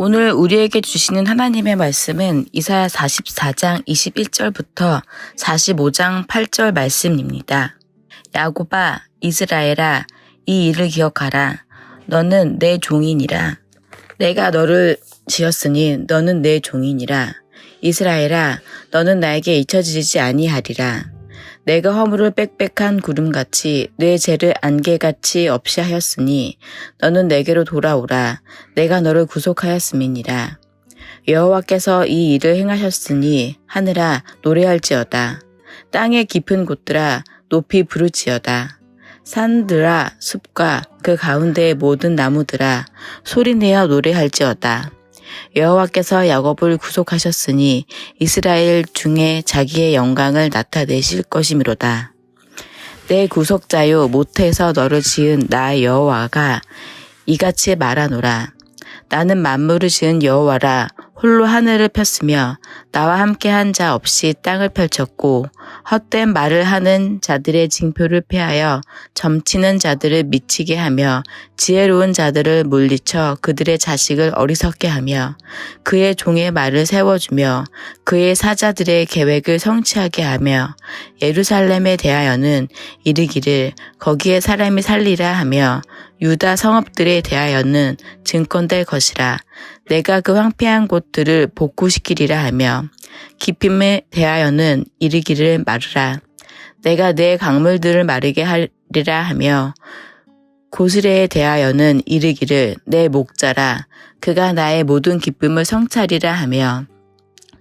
오늘 우리에게 주시는 하나님의 말씀은 이사야 44장 21절부터 45장 8절 말씀입니다. 야곱아, 이스라엘아, 이 일을 기억하라. 너는 내 종이니라. 내가 너를 지었으니 너는 내 종이니라. 이스라엘아, 너는 나에게 잊혀지지 아니하리라. 내가 허물을 빽빽한 구름같이 내 죄를 안개같이 없이 하였으니 너는 내게로 돌아오라. 내가 너를 구속하였음이니라. 여호와께서 이 일을 행하셨으니 하늘아 노래할지어다. 땅의 깊은 곳들아 높이 부르지어다. 산들아 숲과 그 가운데의 모든 나무들아 소리내어 노래할지어다. 여호와께서 야곱을 구속하셨으니 이스라엘 중에 자기의 영광을 나타내실 것이미로다. 내 구속자요 모태에서 너를 지은 나 여호와가 이같이 말하노라. 나는 만물을 지은 여호와라. 홀로 하늘을 폈으며 나와 함께한 자 없이 땅을 펼쳤고 헛된 말을 하는 자들의 징표를 폐하여 점치는 자들을 미치게 하며 지혜로운 자들을 물리쳐 그들의 자식을 어리석게 하며 그의 종의 말을 세워주며 그의 사자들의 계획을 성취하게 하며 예루살렘에 대하여는 이르기를 거기에 사람이 살리라 하며 유다 성읍들에 대하여는 증권될 것이라. 내가 그 황폐한 곳들을 복구시키리라 하며 깊임에 대하여는 이르기를 마르라. 내가 내 강물들을 마르게 하리라 하며 고스레에 대하여는 이르기를 내 목자라. 그가 나의 모든 기쁨을 성찰이라 하며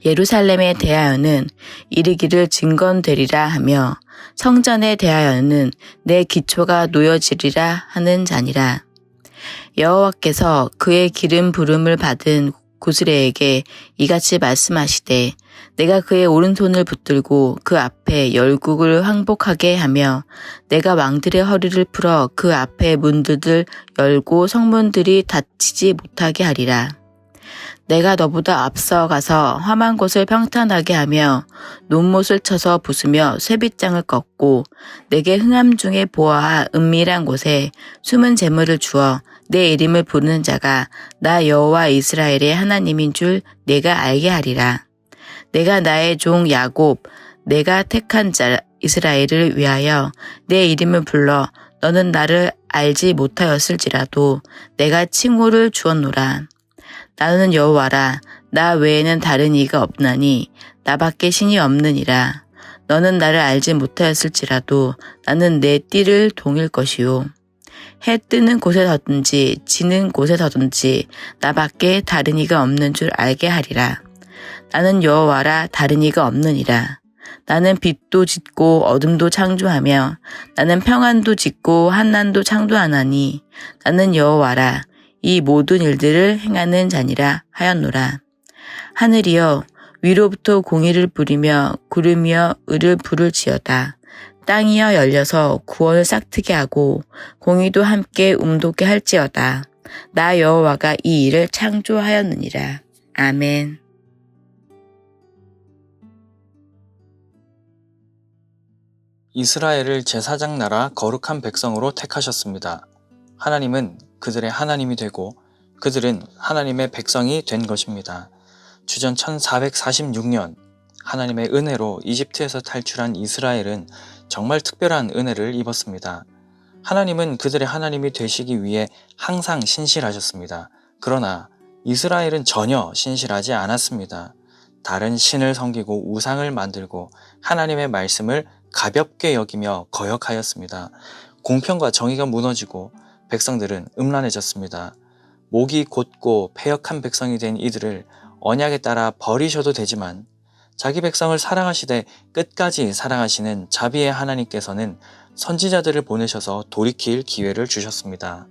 예루살렘에 대하여는 이르기를 증건되리라 하며 성전에 대하여는 내 기초가 놓여지리라 하는 자니라. 여호와께서 그의 기름 부름을 받은 고스레에게 이같이 말씀하시되 내가 그의 오른손을 붙들고 그 앞에 열국을 항복하게 하며 내가 왕들의 허리를 풀어 그 앞에 문들을 열고 성문들이 닫히지 못하게 하리라. 내가 너보다 앞서 가서 험한 곳을 평탄하게 하며 논못을 쳐서 부수며 쇠빗장을 꺾고 내게 흥함 중에 보아하 은밀한 곳에 숨은 재물을 주어 내 이름을 부르는 자가 나 여호와 이스라엘의 하나님인 줄 내가 알게 하리라. 내가 나의 종 야곱 내가 택한 자 이스라엘을 위하여 내 이름을 불러 너는 나를 알지 못하였을지라도 내가 칭호를 주었노라. 나는 여호와라. 나 외에는 다른 이가 없나니 나밖에 신이 없느니라. 너는 나를 알지 못하였을지라도 나는 내 띠를 동일 것이요. 해 뜨는 곳에서든지 지는 곳에서든지 나밖에 다른 이가 없는 줄 알게 하리라. 나는 여호와라. 다른 이가 없느니라. 나는 빛도 짓고 어둠도 창조하며 나는 평안도 짓고 한난도 창조하나니 나는 여호와라. 이 모든 일들을 행하는 자니라 하였노라. 하늘이여 위로부터 공의를 부리며 구름이여 을을 부를지어다. 땅이여 열려서 구원을 싹트게 하고 공의도 함께 움돋게 할지어다. 나 여호와가 이 일을 창조하였느니라. 아멘. 이스라엘을 제사장 나라 거룩한 백성으로 택하셨습니다. 하나님은 그들의 하나님이 되고 그들은 하나님의 백성이 된 것입니다. 주전 1446년 하나님의 은혜로 이집트에서 탈출한 이스라엘은 정말 특별한 은혜를 입었습니다. 하나님은 그들의 하나님이 되시기 위해 항상 신실하셨습니다. 그러나 이스라엘은 전혀 신실하지 않았습니다. 다른 신을 섬기고 우상을 만들고 하나님의 말씀을 가볍게 여기며 거역하였습니다. 공평과 정의가 무너지고 백성들은 음란해졌습니다. 목이 곧고 패역한 백성이 된 이들을 언약에 따라 버리셔도 되지만 자기 백성을 사랑하시되 끝까지 사랑하시는 자비의 하나님께서는 선지자들을 보내셔서 돌이킬 기회를 주셨습니다.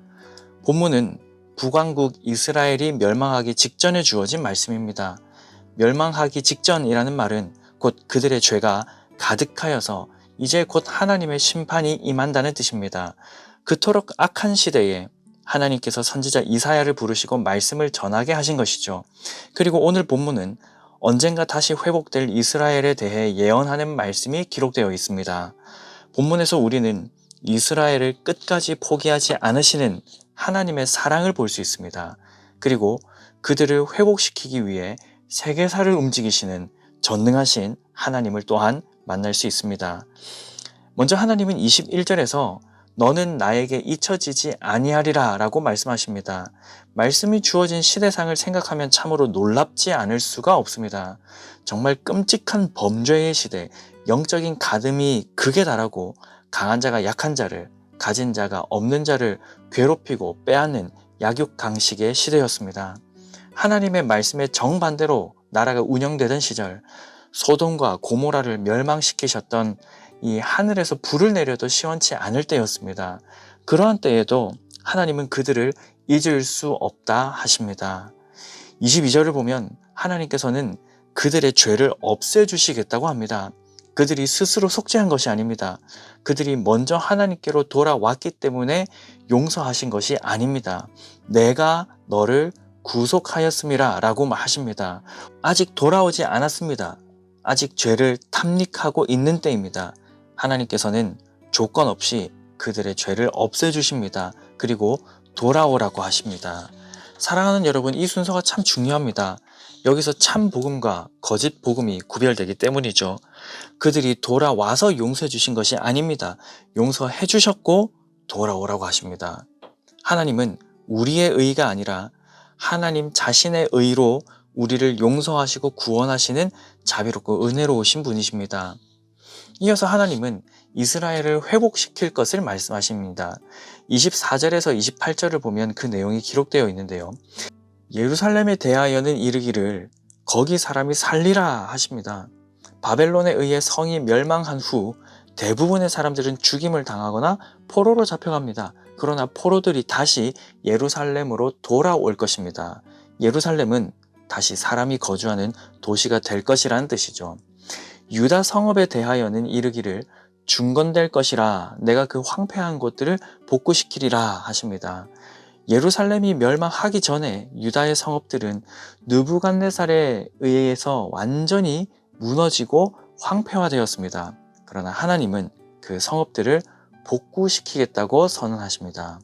본문은 북왕국 이스라엘이 멸망하기 직전에 주어진 말씀입니다. 멸망하기 직전이라는 말은 곧 그들의 죄가 가득하여서 이제 곧 하나님의 심판이 임한다는 뜻입니다. 그토록 악한 시대에 하나님께서 선지자 이사야를 부르시고 말씀을 전하게 하신 것이죠. 그리고 오늘 본문은 언젠가 다시 회복될 이스라엘에 대해 예언하는 말씀이 기록되어 있습니다. 본문에서 우리는 이스라엘을 끝까지 포기하지 않으시는 하나님의 사랑을 볼 수 있습니다. 그리고 그들을 회복시키기 위해 세계사를 움직이시는 전능하신 하나님을 또한 만날 수 있습니다. 먼저 하나님은 21절에서 너는 나에게 잊혀지지 아니하리라 라고 말씀하십니다. 말씀이 주어진 시대상을 생각하면 참으로 놀랍지 않을 수가 없습니다. 정말 끔찍한 범죄의 시대, 영적인 가늠이 극에 달하고 강한 자가 약한 자를, 가진 자가 없는 자를 괴롭히고 빼앗는 약육강식의 시대였습니다. 하나님의 말씀에 정반대로 나라가 운영되던 시절, 소돔과 고모라를 멸망시키셨던 이 하늘에서 불을 내려도 시원치 않을 때였습니다. 그러한 때에도 하나님은 그들을 잊을 수 없다 하십니다. 22절을 보면 하나님께서는 그들의 죄를 없애주시겠다고 합니다. 그들이 스스로 속죄한 것이 아닙니다. 그들이 먼저 하나님께로 돌아왔기 때문에 용서하신 것이 아닙니다. 내가 너를 구속하였음이라 라고 하십니다. 아직 돌아오지 않았습니다. 아직 죄를 탐닉하고 있는 때입니다. 하나님께서는 조건 없이 그들의 죄를 없애주십니다. 그리고 돌아오라고 하십니다. 사랑하는 여러분, 이 순서가 참 중요합니다. 여기서 참 복음과 거짓 복음이 구별되기 때문이죠. 그들이 돌아와서 용서해 주신 것이 아닙니다. 용서해 주셨고 돌아오라고 하십니다. 하나님은 우리의 의가 아니라 하나님 자신의 의로 우리를 용서하시고 구원하시는 자비롭고 은혜로우신 분이십니다. 이어서 하나님은 이스라엘을 회복시킬 것을 말씀하십니다. 24절에서 28절을 보면 그 내용이 기록되어 있는데요. 예루살렘에 대하여는 이르기를 거기 사람이 살리라 하십니다. 바벨론에 의해 성이 멸망한 후 대부분의 사람들은 죽임을 당하거나 포로로 잡혀갑니다. 그러나 포로들이 다시 예루살렘으로 돌아올 것입니다. 예루살렘은 다시 사람이 거주하는 도시가 될 것이라는 뜻이죠. 유다 성읍에 대하여는 이르기를 중건될 것이라 내가 그 황폐한 곳들을 복구시키리라 하십니다. 예루살렘이 멸망하기 전에 유다의 성읍들은 느부갓네살에 의해서 완전히 무너지고 황폐화되었습니다. 그러나 하나님은 그 성읍들을 복구시키겠다고 선언하십니다.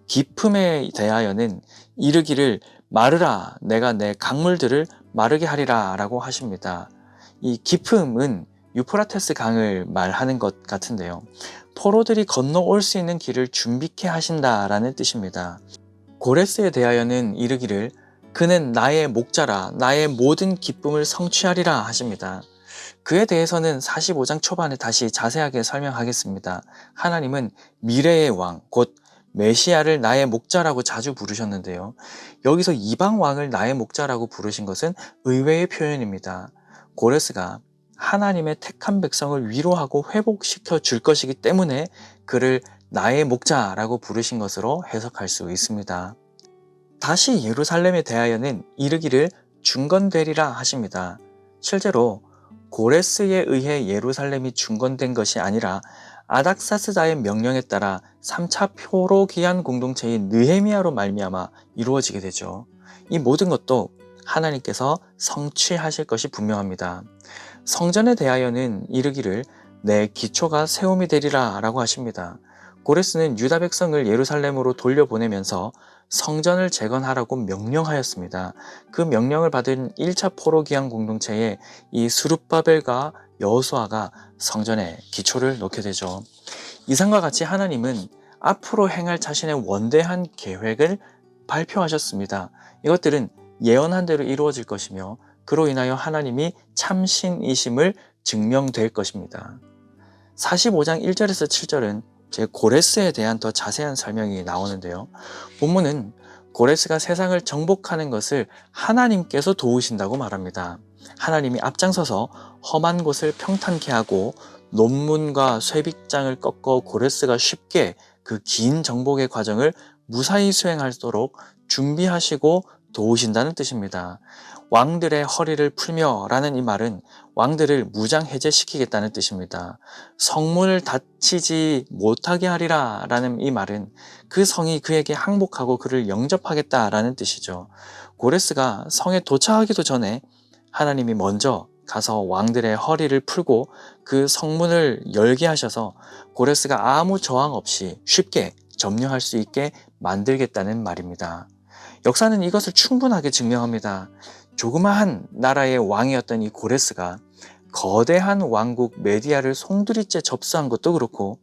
기품에 대하여는 이르기를 마르라 내가 내 강물들을 마르게 하리라 라고 하십니다. 이 기품은 유프라테스 강을 말하는 것 같은데요. 포로들이 건너올 수 있는 길을 준비케 하신다라는 뜻입니다. 고레스에 대하여는 이르기를 그는 나의 목자라 나의 모든 기쁨을 성취하리라 하십니다. 그에 대해서는 45장 초반에 다시 자세하게 설명하겠습니다. 하나님은 미래의 왕, 곧 메시아를 나의 목자라고 자주 부르셨는데요. 여기서 이방 왕을 나의 목자라고 부르신 것은 의외의 표현입니다. 고레스가 하나님의 택한 백성을 위로하고 회복시켜 줄 것이기 때문에 그를 나의 목자라고 부르신 것으로 해석할 수 있습니다. 다시 예루살렘에 대하여는 이르기를 중건되리라 하십니다. 실제로 고레스에 의해 예루살렘이 중건된 것이 아니라 아닥사스다의 명령에 따라 3차 표로 귀한 공동체인 느헤미야로 말미암아 이루어지게 되죠. 이 모든 것도 하나님께서 성취하실 것이 분명합니다. 성전에 대하여는 이르기를 내 기초가 세움이 되리라 라고 하십니다. 고레스는 유다 백성을 예루살렘으로 돌려보내면서 성전을 재건하라고 명령하였습니다. 그 명령을 받은 1차 포로 귀환 공동체에 이 스룹바벨과 여호수아가 성전에 기초를 놓게 되죠. 이상과 같이 하나님은 앞으로 행할 자신의 원대한 계획을 발표하셨습니다. 이것들은 예언한 대로 이루어질 것이며 그로 인하여 하나님이 참신이심을 증명될 것입니다. 45장 1절에서 7절은 제 고레스에 대한 더 자세한 설명이 나오는데요. 본문은 고레스가 세상을 정복하는 것을 하나님께서 도우신다고 말합니다. 하나님이 앞장서서 험한 곳을 평탄케 하고 논문과 쇠빗장을 꺾어 고레스가 쉽게 그 긴 정복의 과정을 무사히 수행하도록 준비하시고 도우신다는 뜻입니다. 왕들의 허리를 풀며 라는 이 말은 왕들을 무장 해제시키겠다는 뜻입니다. 성문을 닫히지 못하게 하리라 라는 이 말은 그 성이 그에게 항복하고 그를 영접하겠다 라는 뜻이죠. 고레스가 성에 도착하기도 전에 하나님이 먼저 가서 왕들의 허리를 풀고 그 성문을 열게 하셔서 고레스가 아무 저항 없이 쉽게 점령할 수 있게 만들겠다는 말입니다. 역사는 이것을 충분하게 증명합니다. 조그마한 나라의 왕이었던 이 고레스가 거대한 왕국 메디아를 송두리째 접수한 것도 그렇고,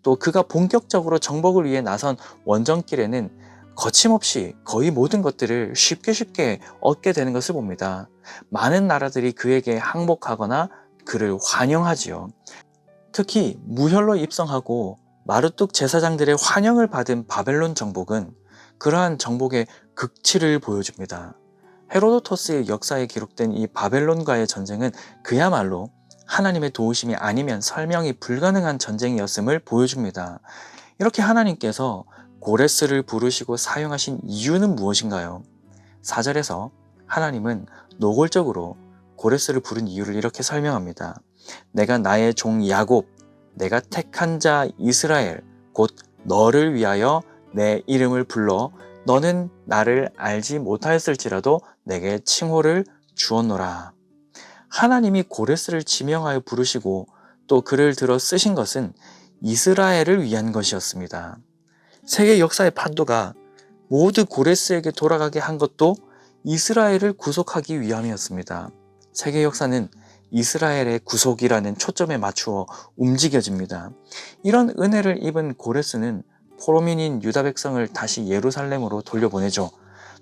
또 그가 본격적으로 정복을 위해 나선 원정길에는 거침없이 거의 모든 것들을 쉽게 얻게 되는 것을 봅니다. 많은 나라들이 그에게 항복하거나 그를 환영하지요. 특히 무혈로 입성하고 마르뚝 제사장들의 환영을 받은 바벨론 정복은 그러한 정복의 극치를 보여줍니다. 헤로도토스의 역사에 기록된 이 바벨론과의 전쟁은 그야말로 하나님의 도우심이 아니면 설명이 불가능한 전쟁이었음을 보여줍니다. 이렇게 하나님께서 고레스를 부르시고 사용하신 이유는 무엇인가요? 4절에서 하나님은 노골적으로 고레스를 부른 이유를 이렇게 설명합니다. 내가 나의 종 야곱, 내가 택한 자 이스라엘, 곧 너를 위하여 내 이름을 불러 너는 나를 알지 못하였을지라도 내게 칭호를 주었노라. 하나님이 고레스를 지명하여 부르시고 또 그를 들어 쓰신 것은 이스라엘을 위한 것이었습니다. 세계 역사의 판도가 모두 고레스에게 돌아가게 한 것도 이스라엘을 구속하기 위함이었습니다. 세계 역사는 이스라엘의 구속이라는 초점에 맞추어 움직여집니다. 이런 은혜를 입은 고레스는 포로민인 유다 백성을 다시 예루살렘으로 돌려보내죠.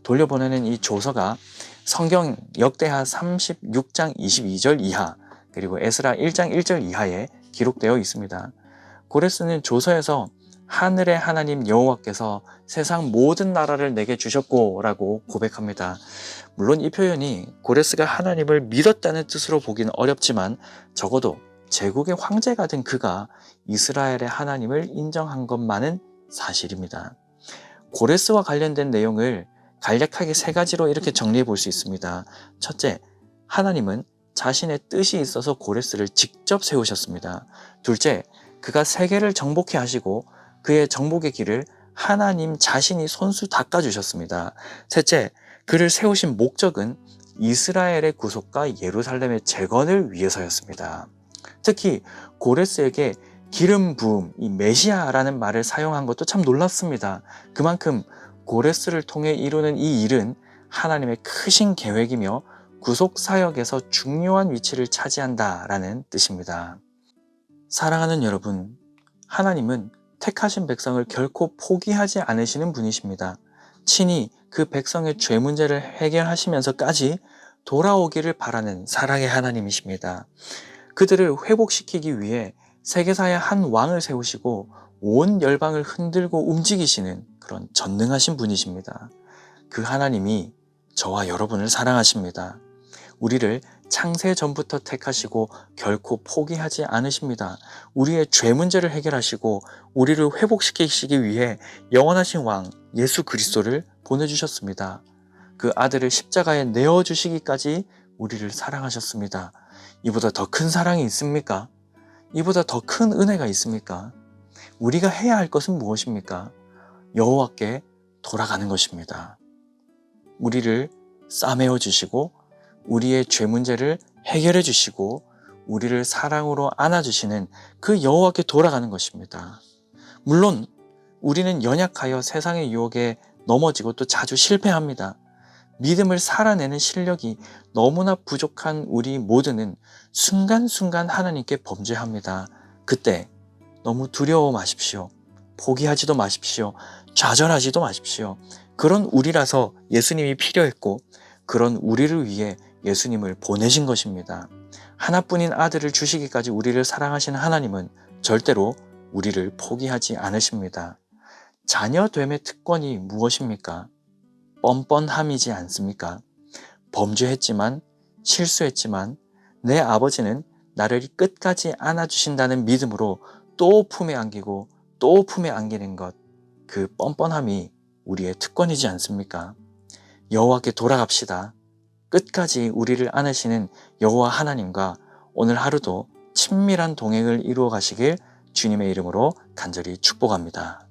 돌려보내는 이 조서가 성경 역대하 36장 22절 이하, 그리고 에스라 1장 1절 이하에 기록되어 있습니다. 고레스는 조서에서 하늘의 하나님 여호와께서 세상 모든 나라를 내게 주셨고 라고 고백합니다. 물론 이 표현이 고레스가 하나님을 믿었다는 뜻으로 보기는 어렵지만 적어도 제국의 황제가 된 그가 이스라엘의 하나님을 인정한 것만은 사실입니다. 고레스와 관련된 내용을 간략하게 3가지로 이렇게 정리해 볼 수 있습니다. 첫째, 하나님은 자신의 뜻이 있어서 고레스를 직접 세우셨습니다. 둘째, 그가 세계를 정복해 하시고 그의 정복의 길을 하나님 자신이 손수 닦아주셨습니다. 셋째, 그를 세우신 목적은 이스라엘의 구속과 예루살렘의 재건을 위해서였습니다. 특히 고레스에게 기름 부음, 이 메시아라는 말을 사용한 것도 참 놀랍습니다. 그만큼 고레스를 통해 이루는 이 일은 하나님의 크신 계획이며 구속 사역에서 중요한 위치를 차지한다라는 뜻입니다. 사랑하는 여러분, 하나님은 택하신 백성을 결코 포기하지 않으시는 분이십니다. 친히 그 백성의 죄 문제를 해결하시면서까지 돌아오기를 바라는 사랑의 하나님이십니다. 그들을 회복시키기 위해 세계사에 한 왕을 세우시고 온 열방을 흔들고 움직이시는 그런 전능하신 분이십니다. 그 하나님이 저와 여러분을 사랑하십니다. 우리를 창세 전부터 택하시고 결코 포기하지 않으십니다. 우리의 죄 문제를 해결하시고 우리를 회복시키시기 위해 영원하신 왕 예수 그리스도를 보내주셨습니다. 그 아들을 십자가에 내어주시기까지 우리를 사랑하셨습니다. 이보다 더 큰 사랑이 있습니까? 이보다 더 큰 은혜가 있습니까? 우리가 해야 할 것은 무엇입니까? 여호와께 돌아가는 것입니다. 우리를 싸매어 주시고 우리의 죄 문제를 해결해 주시고 우리를 사랑으로 안아주시는 그 여호와께 돌아가는 것입니다. 물론 우리는 연약하여 세상의 유혹에 넘어지고 또 자주 실패합니다. 믿음을 살아내는 실력이 너무나 부족한 우리 모두는 순간순간 하나님께 범죄합니다. 그때 너무 두려워 마십시오. 포기하지도 마십시오. 좌절하지도 마십시오. 그런 우리라서 예수님이 필요했고 그런 우리를 위해 예수님을 보내신 것입니다. 하나뿐인 아들을 주시기까지 우리를 사랑하시는 하나님은 절대로 우리를 포기하지 않으십니다. 자녀됨의 특권이 무엇입니까? 뻔뻔함이지 않습니까? 범죄했지만 실수했지만 내 아버지는 나를 끝까지 안아주신다는 믿음으로 또 품에 안기고 또 품에 안기는 것, 그 뻔뻔함이 우리의 특권이지 않습니까? 여호와께 돌아갑시다. 끝까지 우리를 안으시는 여호와 하나님과 오늘 하루도 친밀한 동행을 이루어 가시길 주님의 이름으로 간절히 축복합니다.